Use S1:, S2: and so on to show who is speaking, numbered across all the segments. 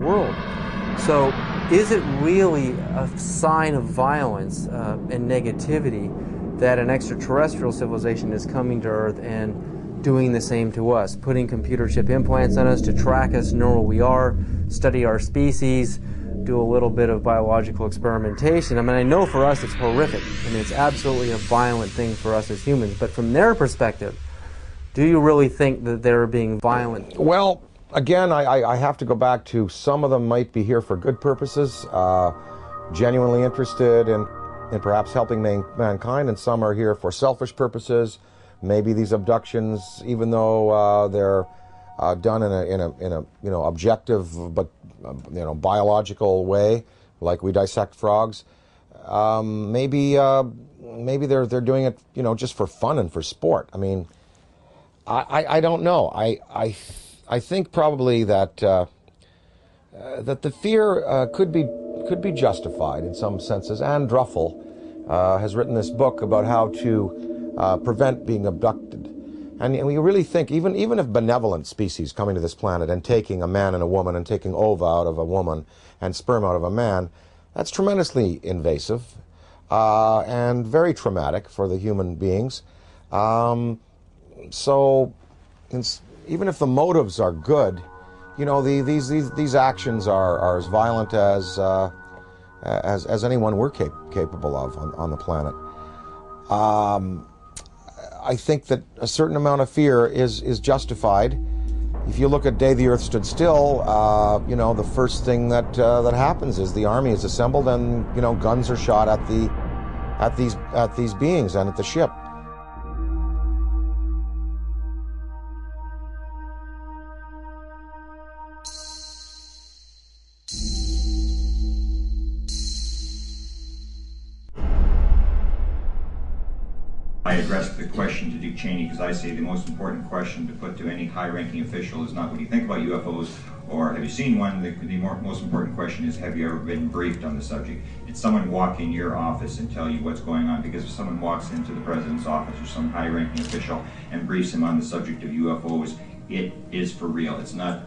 S1: world. So is it really a sign of violence and negativity that an extraterrestrial civilization is coming to Earth and doing the same to us, putting computer chip implants on us to track us, know where we are, study our species, do a little bit of biological experimentation? I mean, I know for us it's horrific. I mean, it's absolutely a violent thing for us as humans. But from their perspective, do you really think that they're being violent?
S2: Well, again, I have to go back to some of them might be here for good purposes, genuinely interested in perhaps helping mankind, and some are here for selfish purposes. Maybe these abductions, even though they're done in a objective but biological way, like we dissect frogs, maybe they're doing it just for fun and for sport. I mean, I don't know. I think probably that that the fear could be justified in some senses. Anne Druffel has written this book about how to prevent being abducted. And we really think, even if benevolent species coming to this planet and taking a man and a woman and taking ova out of a woman and sperm out of a man, that's tremendously invasive and very traumatic for the human beings. So even if the motives are good, these actions are as violent as anyone we're capable of on the planet. I think that a certain amount of fear is justified. If you look at Day the Earth Stood Still, the first thing that happens is the army is assembled and guns are shot at these beings and at the ship.
S3: I addressed the question to Dick Cheney because I say the most important question to put to any high-ranking official is not what do you think about UFOs or have you seen one. The most important question is, have you ever been briefed on the subject? Did someone walk in your office and tell you what's going on? Because if someone walks into the president's office or some high-ranking official and briefs him on the subject of UFOs, it is for real. It's not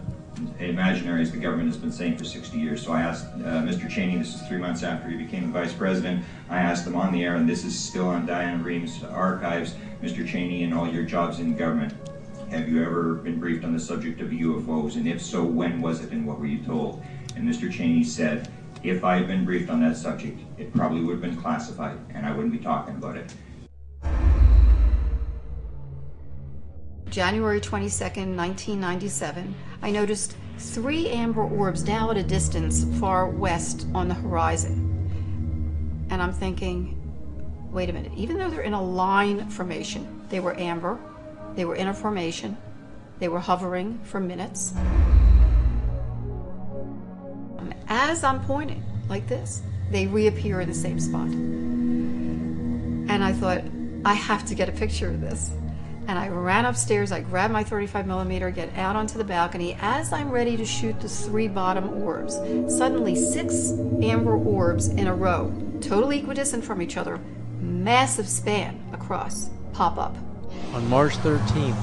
S3: imaginary, as the government has been saying for 60 years. So I asked Mr. Cheney, this is 3 months after he became the vice president, I asked him on the air, and this is still on Diana Ream's archives, Mr. Cheney, in all your jobs in government, have you ever been briefed on the subject of UFOs? And if so, when was it and what were you told? And Mr. Cheney said, if I had been briefed on that subject, it probably would have been classified and I wouldn't be talking about it.
S4: January 22nd, 1997, I noticed 3 amber orbs now at a distance far west on the horizon. And I'm thinking, wait a minute, even though they're in a line formation, they were amber, they were in a formation, they were hovering for minutes. And as I'm pointing like this, they reappear in the same spot. And I thought, I have to get a picture of this. And I ran upstairs, I grabbed my 35mm, get out onto the balcony. As I'm ready to shoot the 3 bottom orbs, suddenly 6 amber orbs in a row, totally equidistant from each other, massive span across, pop up.
S1: On March 13,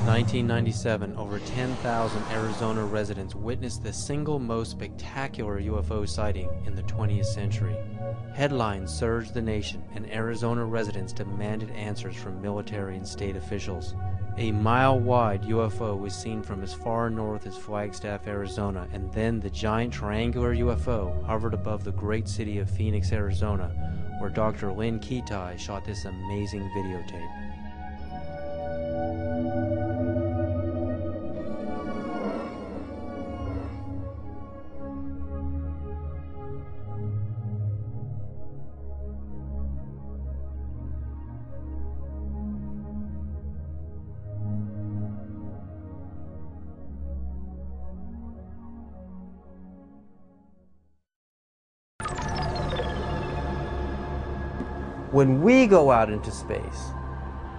S1: 1997, over 10,000 Arizona residents witnessed the single most spectacular UFO sighting in the 20th century. Headlines surged the nation, and Arizona residents demanded answers from military and state officials. A mile-wide UFO was seen from as far north as Flagstaff, Arizona, and then the giant triangular UFO hovered above the great city of Phoenix, Arizona, where Dr. Lynn Ketai shot this amazing videotape. When we go out into space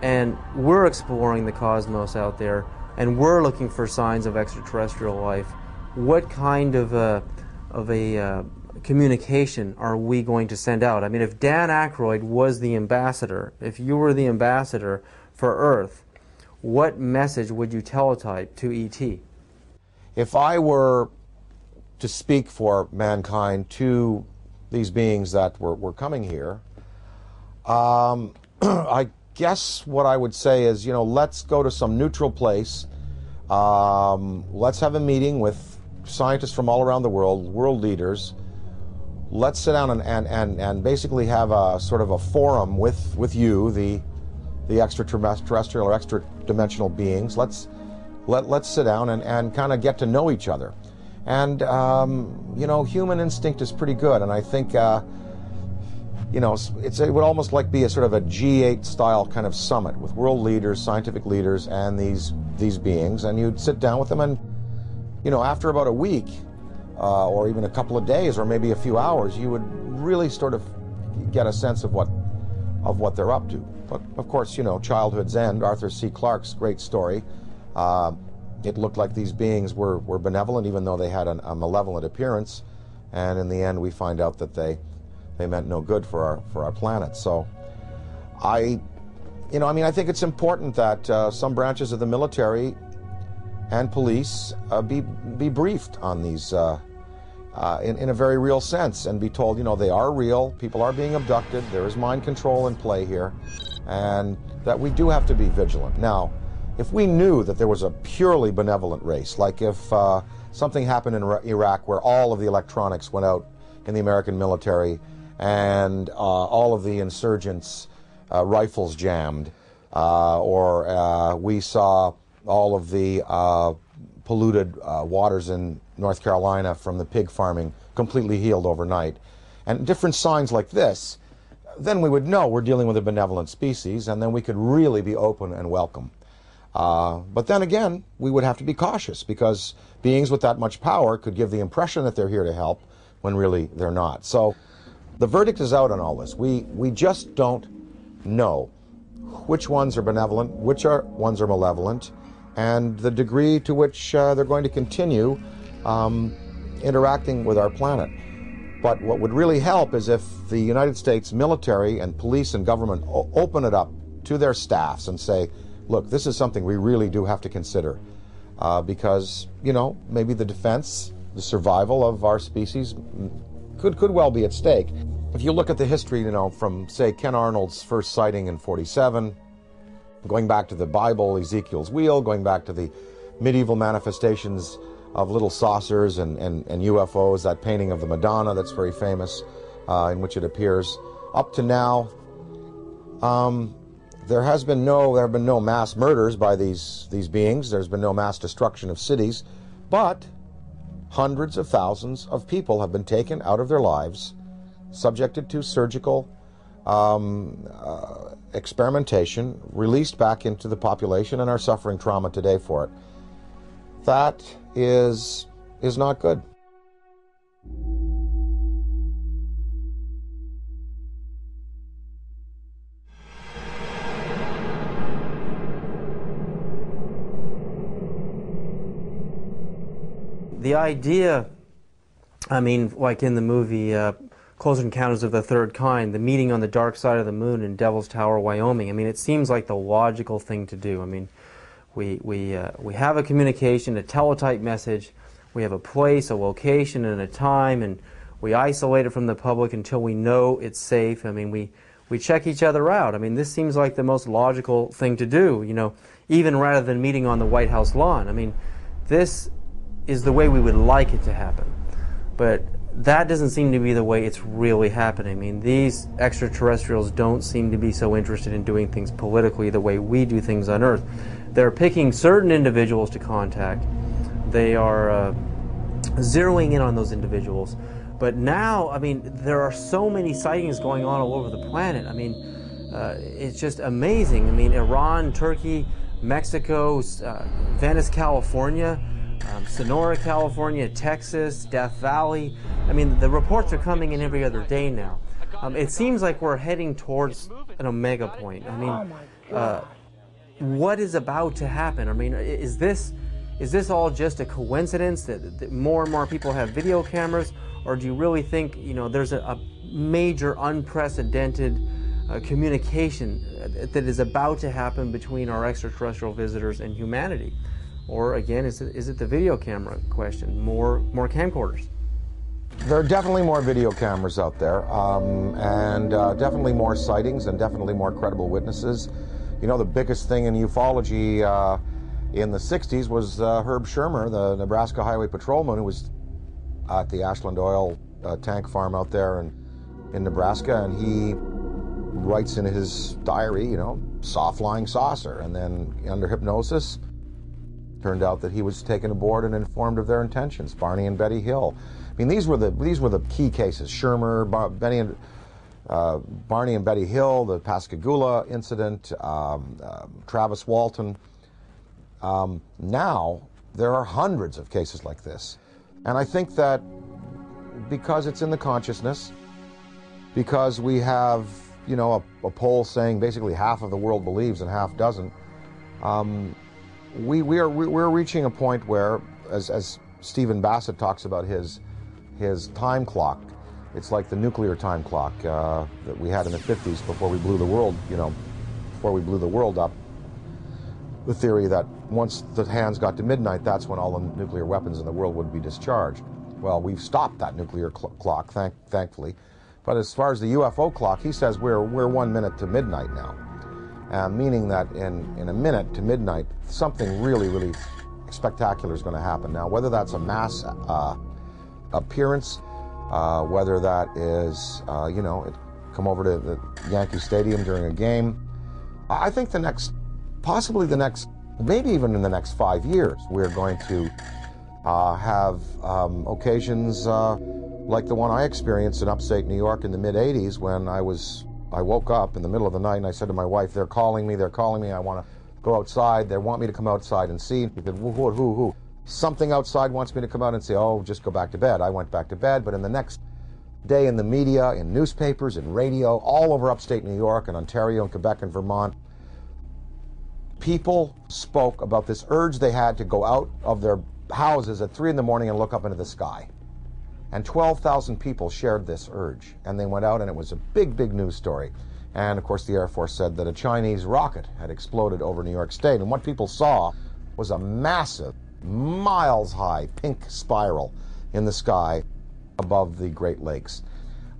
S1: and we're exploring the cosmos out there and we're looking for signs of extraterrestrial life, what kind of a communication are we going to send out? I mean, if Dan Aykroyd was the ambassador, if you were the ambassador for Earth, what message would you teletype to ET?
S2: If I were to speak for mankind to these beings that were coming here. I guess what I would say is, let's go to some neutral place. Let's have a meeting with scientists from all around the world leaders. Let's sit down and basically have a sort of a forum with you, the extraterrestrial or extra-dimensional beings. Let's sit down and kind of get to know each other. And, human instinct is pretty good. And I think, it would almost like be a sort of a G8 style kind of summit with world leaders, scientific leaders, and these beings. And you'd sit down with them and, after about a week, or even a couple of days, or maybe a few hours, you would really sort of get a sense of what they're up to. But of course, childhood's end, Arthur C. Clarke's great story. It looked like these beings were benevolent, even though they had a malevolent appearance. And in the end, we find out that they meant no good for our planet. So, I think it's important that some branches of the military and police be briefed on these in a very real sense, and be told, they are real, people are being abducted, there is mind control in play here, and that we do have to be vigilant. Now, if we knew that there was a purely benevolent race, like if something happened in Iraq where all of the electronics went out in the American military and all of the insurgents' rifles jammed, or we saw all of the polluted waters in North Carolina from the pig farming completely healed overnight, and different signs like this, then we would know we're dealing with a benevolent species, and then we could really be open and welcome. But then again, we would have to be cautious, because beings with that much power could give the impression that they're here to help when really they're not. So the verdict is out on all this. We just don't know which ones are benevolent, which ones are malevolent, and the degree to which they're going to continue interacting with our planet. But what would really help is if the United States military and police and government open it up to their staffs and say, look, this is something we really do have to consider, because, maybe the defense, the survival of our species could well be at stake. If you look at the history, from, say, Ken Arnold's first sighting in 1947, going back to the Bible, Ezekiel's wheel, going back to the medieval manifestations of little saucers and UFOs, that painting of the Madonna that's very famous, in which it appears, up to now, there have been no mass murders by these beings. There's been no mass destruction of cities, but hundreds of thousands of people have been taken out of their lives, subjected to surgical experimentation, released back into the population, and are suffering trauma today for it. That is not good.
S1: The idea, like in the movie Close Encounters of the Third Kind, the meeting on the dark side of the moon in Devil's Tower, Wyoming, it seems like the logical thing to do. We have a communication, a teletype message, we have a place, a location, and a time, and we isolate it from the public until we know it's safe. We check each other out. This seems like the most logical thing to do, even rather than meeting on the White House lawn. This is the way we would like it to happen. But that doesn't seem to be the way it's really happening. These extraterrestrials don't seem to be so interested in doing things politically the way we do things on Earth. They're picking certain individuals to contact. They are zeroing in on those individuals. But now, there are so many sightings going on all over the planet. It's just amazing. Iran, Turkey, Mexico, Venice, California, Sonora, California, Texas, Death Valley. The reports are coming in every other day now. It seems like we're heading towards an omega point. What is about to happen? Is this all just a coincidence that more and more people have video cameras, or do you really think there's a major unprecedented communication that is about to happen between our extraterrestrial visitors and humanity? Or again, is it the video camera question? More camcorders?
S2: There are definitely more video cameras out there, and definitely more sightings and definitely more credible witnesses. You know, the biggest thing in ufology in the 60s was Herb Shermer, the Nebraska Highway Patrolman, who was at the Ashland Oil tank farm out there in Nebraska, and he writes in his diary, you know, saw flying saucer, and then under hypnosis, turned out that he was taken aboard and informed of their intentions. Barney and Betty Hill. I mean, these were the key cases. Shermer, Barney and Betty Hill, the Pascagoula incident, Travis Walton. Now there are hundreds of cases like this, and I think that because it's in the consciousness, because we have, you know, a poll saying basically half of the world believes and half doesn't, we're reaching a point where, as Stephen Bassett talks about his time clock, it's like the nuclear time clock that we had in the 50s before we blew the world, you know, before we blew the world up. The theory that once the hands got to midnight, that's when all the nuclear weapons in the world would be discharged. Well, we've stopped that nuclear clock, thankfully. But as far as the UFO clock, he says we're 1 minute to midnight now, meaning that in a minute to midnight, something really, really spectacular is going to happen. Now, whether that's a mass appearance, whether that is, you know, it come over to the Yankee Stadium during a game, I think possibly the next, maybe even in the next 5 years, we're going to have occasions like the one I experienced in upstate New York in the mid-'80s when I woke up in the middle of the night and I said to my wife, they're calling me, I want to go outside, they want me to come outside and see. She said, who? Something outside wants me to come out and say, oh, just go back to bed. I went back to bed, but in the next day in the media, in newspapers, in radio, all over upstate New York and Ontario and Quebec and Vermont, people spoke about this urge they had to go out of their houses at 3 in the morning and look up into the sky. And 12,000 people shared this urge. And they went out and it was a big, big news story. And of course the Air Force said that a Chinese rocket had exploded over New York State. And what people saw was a massive, miles-high pink spiral in the sky above the Great Lakes.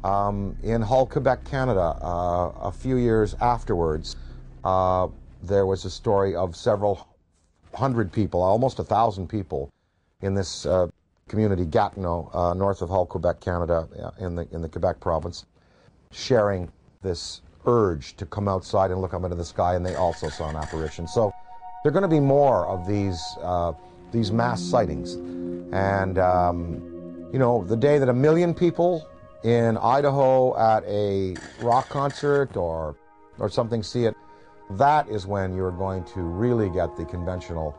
S2: In Hull, Quebec, Canada, a few years afterwards, there was a story of several hundred people, almost 1,000 people, in this community, Gatineau, north of Hull, Quebec, Canada, in the Quebec province, sharing this urge to come outside and look up into the sky, and they also saw an apparition. So there are going to be more of these mass sightings. And, you know, the day that 1 million people in Idaho at a rock concert or something see it, that is when you're going to really get the conventional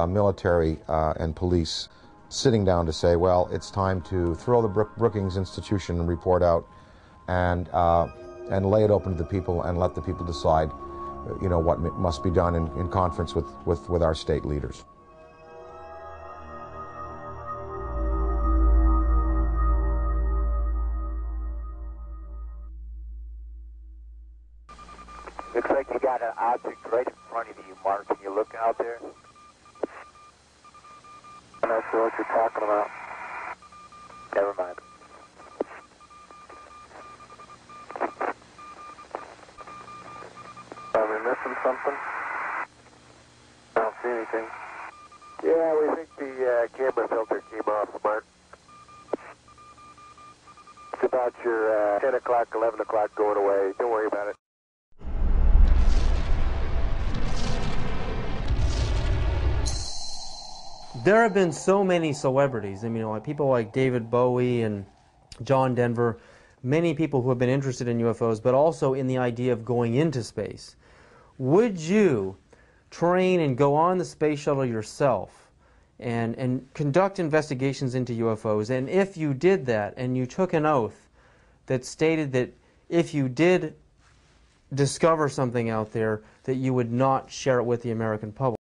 S2: military and police sitting down to say, well, it's time to throw the Brookings Institution and report out and lay it open to the people and let the people decide, you know, what must be done in conference with our state leaders.
S5: Looks like you got an object right in front of you, Mark. Can you look out there? I'm not sure what you're talking about. Never mind. Are we missing something? I don't see anything. Yeah, we think the camera filter came off, Mark. It's about your 10 o'clock, 11 o'clock going away. Don't worry about it.
S1: There have been so many celebrities. I mean, like people like David Bowie and John Denver, many people who have been interested in UFOs, but also in the idea of going into space. Would you train and go on the space shuttle yourself and conduct investigations into UFOs? And if you did that and you took an oath that stated that if you did discover something out there, that you would not share it with the American public,